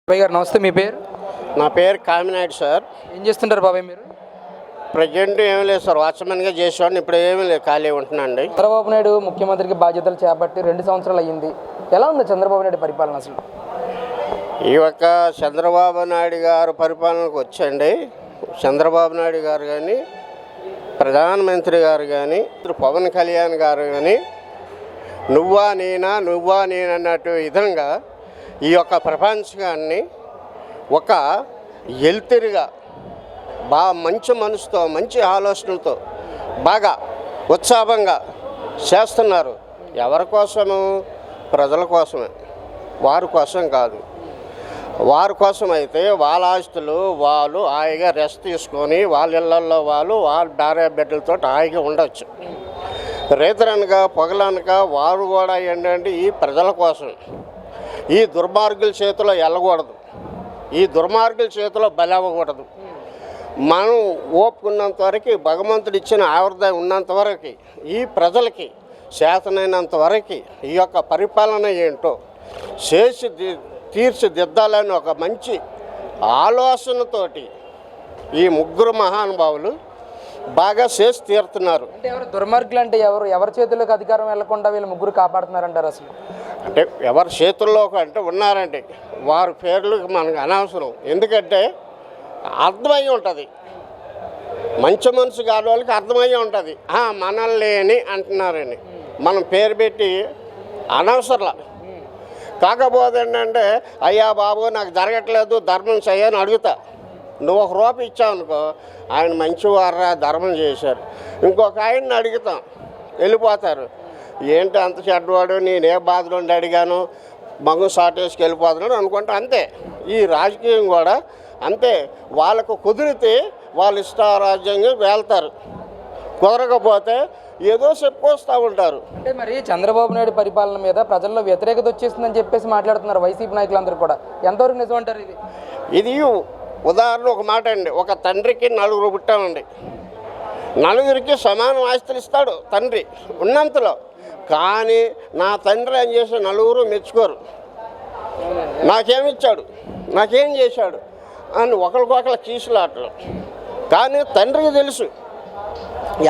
బాబాయ్ గారు నమస్తే, మీ పేరు? నా పేరు కామినాయుడు సార్. ఏం చేస్తుంటారు బాబాయ్ మీరు? ప్రజెంట్ ఏమీ లేదు సార్, వాచ్మెన్గా చేసేవాడిని. ఇప్పుడు ఏమీ లేదు, ఖాళీ ఉంటున్నాండి. చంద్రబాబు నాయుడు ముఖ్యమంత్రికి బాధ్యతలు చేపట్టి 2 సంవత్సరాలు అయ్యింది. ఎలా ఉంది చంద్రబాబు నాయుడు పరిపాలన అసలు? ఈ యొక్క చంద్రబాబు నాయుడు గారు పరిపాలనకు వచ్చండి. చంద్రబాబు నాయుడు గారు కానీ, ప్రధానమంత్రి గారు కానీ, పవన్ కళ్యాణ్ గారు కానీ నువ్వా నేనా అన్నట్టు విధంగా ఈ యొక్క ప్రపంచాన్ని ఒక ఎల్తిరిగా బాగా మంచి మనసుతో, మంచి ఆలోచనలతో బాగా ఉత్సాహంగా చేస్తున్నారు. ఎవరి కోసము? ప్రజల కోసమే, వారి కోసం కాదు. వారి కోసం అయితే వాళ్ళ ఆస్తులు వాళ్ళు హాయిగా రెస్ట్ తీసుకొని వాళ్ళ ఇళ్లల్లో వాళ్ళ భార్య బిడ్డలతో హాయిగా ఉండవచ్చు. రేతరనగా పొగలనక వారు కూడా ఏంటంటే ఈ ప్రజల కోసం ఈ దుర్మార్గుల చేతిలో వెళ్ళకూడదు, ఈ దుర్మార్గుల చేతిలో బలవ్వకూడదు. మనం ఓపుకున్నంత వరకు, భగవంతుడు ఇచ్చిన ఆవర్దాయం ఉన్నంత వరకు, ఈ ప్రజలకి చేతనైనంత వరకు ఈ యొక్క పరిపాలన ఏంటో చేసి తీర్చిదిద్దాలని ఒక మంచి ఆలోచనతోటి ఈ ముగ్గురు మహానుభావులు బాగా చేసి తీరుతున్నారు. అంటే ఎవరు దుర్మార్గులు? అంటే ఎవరి చేతుల్లోకి అధికారం వెళ్లకుండా వీళ్ళు ముగ్గురు కాపాడుతున్నారంటారు అసలు? అంటే ఎవరి చేతుల్లో అంటే ఉన్నారండి, వారి పేర్లు మనకు అనవసరం. ఎందుకంటే అర్థమయ్యి ఉంటుంది, మంచి మనసు కాని వాళ్ళకి అర్థమయ్యి ఉంటుంది. మనల్ని అని అంటున్నారని మనం పేరు పెట్టి అనవసరంలా. కాకపోతే ఏంటంటే, అయ్యా బాబు నాకు జరగట్లేదు, ధర్మం చేయని అడుగుతా. నువ్వు 1 రూపాయి ఇచ్చావనుకో, ఆయన మంచివారా ధర్మం చేశారు. ఇంకొక ఆయన్ని అడుగుతాం, వెళ్ళిపోతారు. ఏంటి అంత చెడ్డవాడు, నేనే బాధలో ఉండి అడిగాను, మగం షార్టేజ్కి వెళ్ళిపోతున్నాడు అనుకుంటా. అంతే ఈ రాజకీయం కూడా అంతే. వాళ్ళకు కుదిరితే వాళ్ళు ఇష్టారాజ్యంగా వెళ్తారు, కుదరకపోతే ఏదో చెప్పుకొస్తూ ఉంటారు. అంటే మరి చంద్రబాబు నాయుడు పరిపాలన మీద ప్రజల్లో వ్యతిరేకత వచ్చేస్తుందని చెప్పేసి మాట్లాడుతున్నారు వైసీపీ నాయకులందరూ కూడా. ఎంతవరకు నిజం అంటారు ఇది? ఇది ఉదాహరణ ఒక మాట అండి. ఒక తండ్రికి 4 పుట్టామండి, 4కి సమానం ఆస్తులు ఇస్తాడు తండ్రి ఉన్నంతలో. కానీ నా తండ్రి ఏం చేసి 4 మెచ్చుకోరు. నాకేమిచ్చాడు, నాకేం చేశాడు అని ఒకరికొకరు కీసులాటలు. కానీ తండ్రికి తెలుసు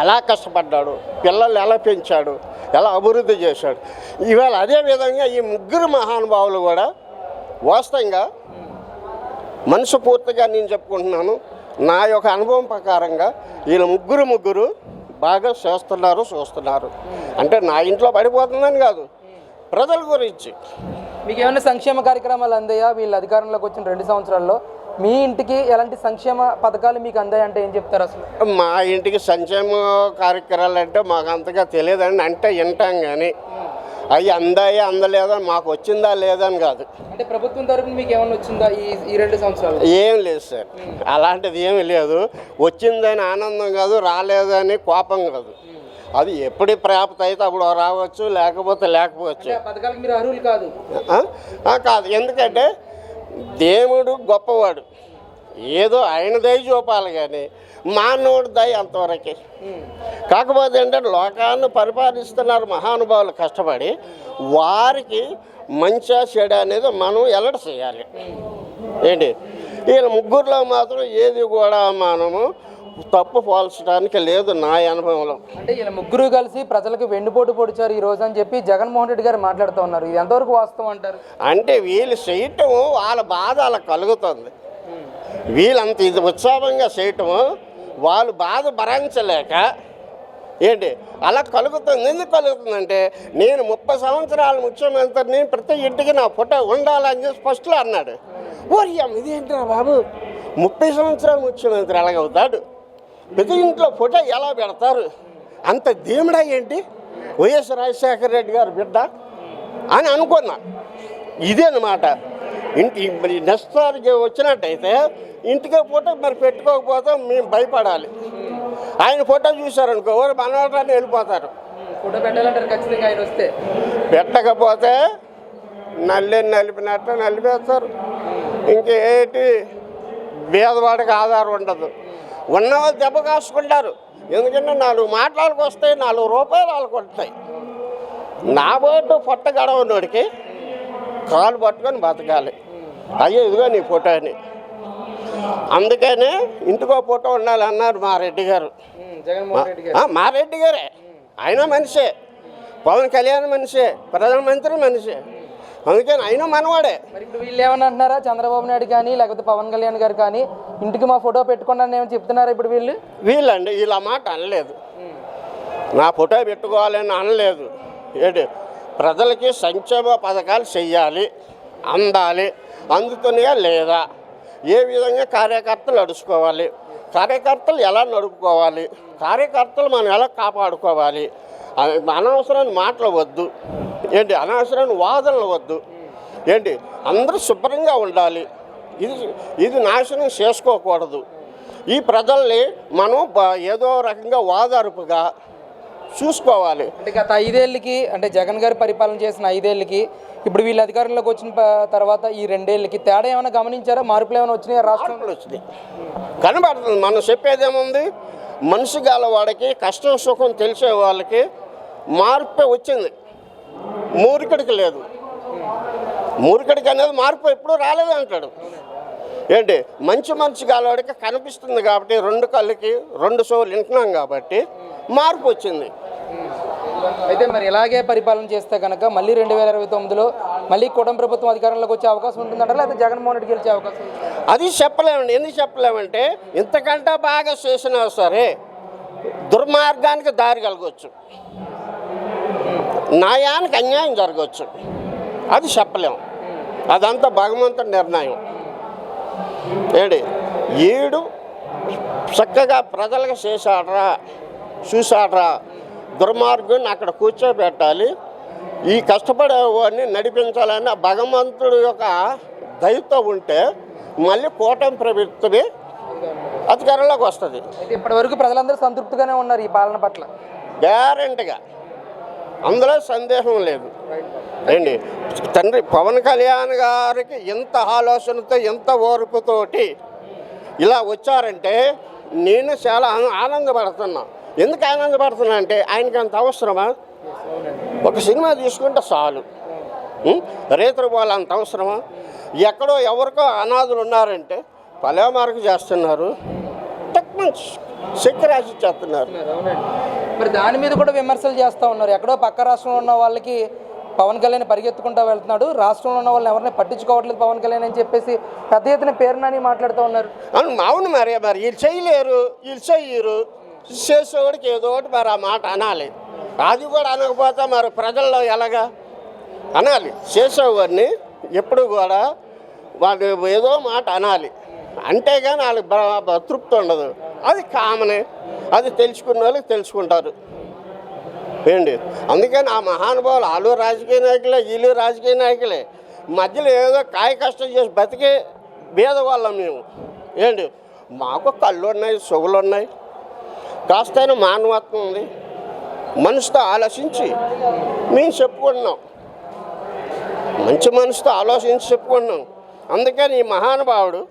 ఎలా కష్టపడ్డాడు, పిల్లలు ఎలా పెంచాడు, ఎలా అభివృద్ధి చేశాడు. ఇవాళ అదేవిధంగా ఈ ముగ్గురు మహానుభావులు కూడా వాస్తవంగా మనస్ఫూర్తిగా నేను చెప్పుకుంటున్నాను, నా యొక్క అనుభవం ప్రకారంగా వీళ్ళు ముగ్గురు బాగా చూస్తున్నారు. అంటే నా ఇంట్లో పడిపోతుందని కాదు, ప్రజల గురించి. మీకు ఏమైనా సంక్షేమ కార్యక్రమాలు అందాయా వీళ్ళు అధికారంలోకి వచ్చిన 2 సంవత్సరాల్లో? మీ ఇంటికి ఎలాంటి సంక్షేమ పథకాలు మీకు అందాయంటే ఏం చెప్తారు అసలు? మా ఇంటికి సంక్షేమ కార్యక్రమాలు అంటే మాకు అంతగా తెలియదండి. అంటే వింటాం కానీ అవి అందాయా అందలేదా, మాకు వచ్చిందా లేదని కాదు. అంటే ప్రభుత్వం తరఫున మీకు ఏమైనా వచ్చిందా ఈ 2 సంవత్సరాలు? ఏం లేదు సార్, అలాంటిది ఏమీ లేదు. వచ్చిందని ఆనందం కాదు, రాలేదని కోపం కాదు. అది ఎప్పుడు ప్రాప్తి అయితే అప్పుడు రావచ్చు, లేకపోతే లేకపోవచ్చు. పథకాలకు మీరు అర్హులు కాదు? కాదు. ఎందుకంటే దేవుడు గొప్పవాడు, ఏదో ఆయన దయ చూపాలి కానీ మానవుడి దయ అంతవరకే. కాకపోతే ఏంటంటే లోకాన్ని పరిపాలిస్తున్నారు మహానుభావులు కష్టపడి, వారికి మంచి చెడు అనేది మనం ఎల్లడ చేయాలి. ఏంటి వీళ్ళ ముగ్గురులో మాత్రం ఏది కూడా మనము తప్పు పోల్చడానికి లేదు నా అనుభవంలో. అంటే వీళ్ళ ముగ్గురు కలిసి ప్రజలకు వెన్నుపోటు పొడిచారు ఈ రోజు అని చెప్పి జగన్మోహన్ రెడ్డి గారు మాట్లాడుతూ ఉన్నారు. ఇది ఎంతవరకు వాస్తవం అంటారు? అంటే వీళ్ళు చేయటం వాళ్ళ బాధ అలా కలుగుతుంది. వీళ్ళంత ఇది ఉత్సాహంగా చేయటము వాళ్ళు బాధ భరించలేక ఏంటి అలా కలుగుతుంది. ఎందుకు కలుగుతుందంటే, నేను 30 సంవత్సరాల ముఖ్యమంత్రిని, ప్రతి ఇంటికి నా ఫోటో ఉండాలని చెప్పి ఫస్ట్లో అన్నాడు. ఇదేంటిరా బాబు, 30 సంవత్సరాల ముఖ్యమంత్రి ఎలాగవుతాడు, ప్రతి ఇంట్లో ఫోటో ఎలా పెడతారు, అంత దేవుడా ఏంటి, వైఎస్ రాజశేఖర రెడ్డి గారు బిడ్డ అని అనుకున్నా. ఇదేనమాట. నెక్స్ట్ వచ్చినట్టయితే ఇంటికే ఫోటో మరి పెట్టుకోకపోతే మేము భయపడాలి. ఆయన ఫోటో చూశారనుకో, ఎవరు మనవాళ్ళని వెళ్ళిపోతారు. ఫోటో పెట్టాలంటారు ఖచ్చితంగా ఆయన వస్తే. పెట్టకపోతే నలిపినట్టు నలిపేస్తారు. ఇంకేటి పేదవాడికి ఆధారం ఉండదు. ఉన్నవాళ్ళు దెబ్బ కాసుకుంటారు. ఎందుకంటే 4 మాటలకు వస్తాయి, 4 రూపాయలు వాళ్ళకు వస్తాయి. నా బోటు పొట్ట గడవనోడికి కాలు పట్టుకొని బతకాలి. అయ్యో ఇదిగో నీ ఫోటో అని. అందుకనే ఇంటికో ఫోటో ఉండాలన్నారు మా రెడ్డి గారు. జగన్మోహన్ రెడ్డి గారు మా రెడ్డి గారే, ఆయన మనిషే, పవన్ కళ్యాణ్ మనిషే, ప్రధానమంత్రి మనిషే, అందుకని ఆయన మనవాడే. మరి ఇప్పుడు వీళ్ళు ఏమన్నా అంటున్నారా, చంద్రబాబు నాయుడు కానీ లేకపోతే పవన్ కళ్యాణ్ గారు కానీ ఇంటికి మా ఫోటో పెట్టుకోండి అని ఏమని చెప్తున్నారా ఇప్పుడు వీళ్ళండి వీళ్ళ మాట అనలేదు, నా ఫోటో పెట్టుకోవాలని అనలేదు. ఏంటి ప్రజలకి సంక్షేమ పథకాలు చెయ్యాలి, అందాలి, అందుతున్నాయా లేదా, ఏ విధంగా కార్యకర్తలు నడుచుకోవాలి, కార్యకర్తలు ఎలా నడుపుకోవాలి, కార్యకర్తలు మనం ఎలా కాపాడుకోవాలి, అనవసరమైన మాటలు వద్దు, ఏంటి అనవసరమైన వాదనలు వద్దు, ఏంటి అందరూ శుభ్రంగా ఉండాలి, ఇది నాశనం చేసుకోకూడదు. ఈ ప్రజల్ని మనం ఏదో రకంగా వాదారుపుగా చూసుకోవాలి. అంటే గత 5 ఏళ్ళకి అంటే జగన్ గారి పరిపాలన చేసిన 5 ఏళ్ళకి ఇప్పుడు వీళ్ళు అధికారంలోకి వచ్చిన తర్వాత ఈ 2 ఏళ్ళకి తేడా ఏమైనా గమనించారా, మార్పులు ఏమైనా వచ్చినాయా రాష్ట్రంలో? వచ్చినాయి, కనబడుతుంది. మనం చెప్పేదేముంది, మనిషి గలవాడికి కష్టం సుఖం తెలిసే వాళ్ళకి మార్పే వచ్చింది, మూర్ఖడికి లేదు. మూర్ఖడికి అనేది మార్పు ఎప్పుడూ రాలేదు అంటాడు. ఏంటి మంచి గలవాడికి కనిపిస్తుంది కాబట్టి 2 కళ్ళకి 2 చెవులు వింటున్నాం కాబట్టి మార్పు వచ్చింది. అయితే మరి ఇలాగే పరిపాలన చేస్తే కనుక మళ్ళీ 2029లో మళ్ళీ కూటమి ప్రభుత్వం అధికారంలోకి వచ్చే అవకాశం ఉంటుందంటారా, లేకపోతే జగన్మోహన్ రెడ్డి గెలిచే అవకాశం? అది చెప్పలేమండి. ఎందుకు చెప్పలేమంటే ఇంతకంటే బాగా చేసినా సరే దుర్మార్గానికి దారి కలగవచ్చు, న్యాయానికి అన్యాయం జరగవచ్చు, అది చెప్పలేము. అదంతా భగవంతుడి నిర్ణయం. ఏంటి ఈడు చక్కగా ప్రజలకు చేశాడరా చూశాడరా, దుర్మార్గుని అక్కడ కూర్చోబెట్టాలి, ఈ కష్టపడేవాడిని నడిపించాలని భగవంతుడు యొక్క దయతో ఉంటే మళ్ళీ కూటమి ప్రభుత్వమే అధికారంలోకి వస్తుంది. అయితే ఇప్పటివరకు ప్రజలందరూ సంతృప్తిగానే ఉన్నారు ఈ పాలన పట్ల, గ్యారెంటీగా, అందులో సందేహం లేదు. ఏంటి తండ్రి పవన్ కళ్యాణ్ గారికి ఎంత ఆలోచనతో ఎంత ఓర్పుతోటి ఇలా వచ్చారంటే నేను చాలా ఆనందపడుతున్నా. ఎందుకు ఆనందపడుతున్నా అంటే ఆయనకి అంత అవసరమా? ఒక సినిమా తీసుకుంటే చాలు, రైతులు వాళ్ళు అంత అవసరమా? ఎక్కడో ఎవరికో అనాథులు ఉన్నారంటే పలేమార్కు చేస్తున్నారు, చెక్ రాసి చేస్తున్నారు. మరి దాని మీద కూడా విమర్శలు చేస్తూ ఉన్నారు. ఎక్కడో పక్క రాష్ట్రంలో ఉన్న వాళ్ళకి పవన్ కళ్యాణ్ పరిగెత్తుకుంటూ వెళ్తున్నాడు, రాష్ట్రంలో ఉన్న వాళ్ళని ఎవరిని పట్టించుకోవట్లేదు పవన్ కళ్యాణ్ అని చెప్పేసి పెద్ద ఎత్తున పేరునని మాట్లాడుతూ ఉన్నారు. అవును, మరి వీళ్ళు చేయలేరు, వీళ్ళు చెయ్యరు, చేసేవాడికి ఏదో ఒకటి మరి ఆ మాట అనాలి. అది కూడా అనకపోతే మరి ప్రజల్లో ఎలాగా అనాలి? చేసేవాడిని ఎప్పుడు కూడా వాళ్ళు ఏదో మాట అనాలి, అంతేగాని వాళ్ళకి తృప్తి ఉండదు. అది కామనే, అది తెలుసుకున్న వాళ్ళకి తెలుసుకుంటారు. ఏంటి అందుకని ఆ మహానుభావులు వాళ్ళు రాజకీయ నాయకులే, వీళ్ళు రాజకీయ నాయకులే, మధ్యలో ఏదో కాయ కష్టం చేసి బతికే భేదవాళ్ళం మేము. ఏంటి మాకు కళ్ళు ఉన్నాయి, సొగులు ఉన్నాయి, కాస్తైనా మానవత్వం ఉంది, మనసుతో ఆలోచించి మేము చెప్పుకుంటున్నాం, మంచి మనసుతో ఆలోచించి చెప్పుకుంటున్నాం. అందుకని ఈ మహానుభావుడు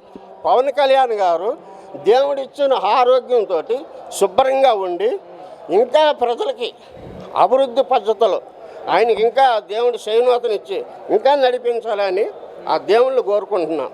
పవన్ కళ్యాణ్ గారు దేవుడిచ్చిన ఆరోగ్యంతో శుభ్రంగా ఉండి ఇంకా ప్రజలకి అభివృద్ధి పద్ధతులు ఆయనకి ఇంకా దేవుడు చేయూతనిచ్చి ఇంకా నడిపించాలని ఆ దేవుళ్ళు కోరుకుంటున్నాం.